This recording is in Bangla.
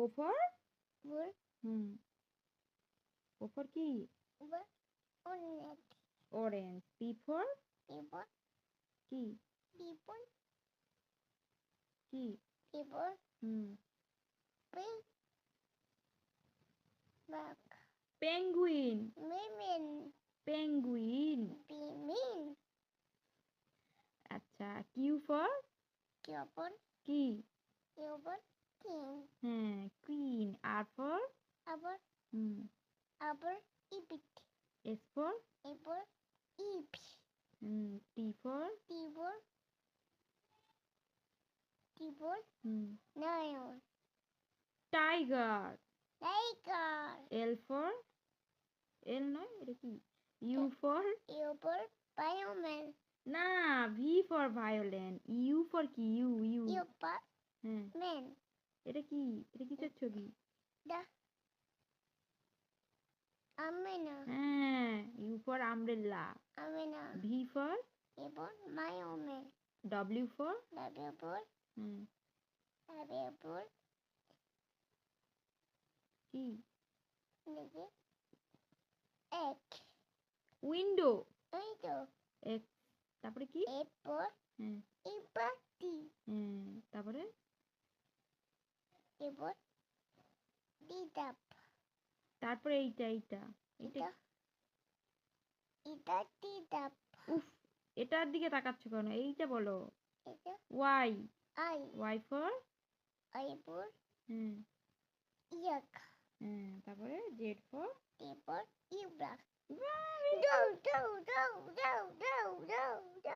O for Bull. O for কি? Orange. Orange. P for People. কি? People. কি? People. হুম Pig. Back. Penguin. Women. Penguin. Women. আচ্ছা, কিউ ফর Cupid. কি? Cupid. King. হ্যাঁ, কুইন। R for Apple. হুম Apple. Epic. S for Apple. Eep. T for Tibor. Tibor. হুম Lion. Tiger. Tiger. L for L নয়, এটা কি? U for Apple. Bioman. না, V for violin. U for কি? U U Yupa. হ্যাঁ, Man. এটা কি? এটা কিসের ছবি? The. Amena. হ্যাঁ, U for umbrella. Amena. V for Apple. Bioman. W for Apple. হুম Apple. কি? Nigga. Egg. উইন্ডো। Window. এক তারপরে কি? Apple. হ্যাঁ Empathy. তারপরে Apple. Didap. তারপরে এইটা এইটা Ita. Ita didap. উফ, এটার দিকে তাকাচ্ছ কেন? এইটা বলো। Ita. Y. I. Y for Apple. হুম Yak. তারপরে জেড ফর Apple. Ibra. বাহ, Go, go, go, go, go, go, go.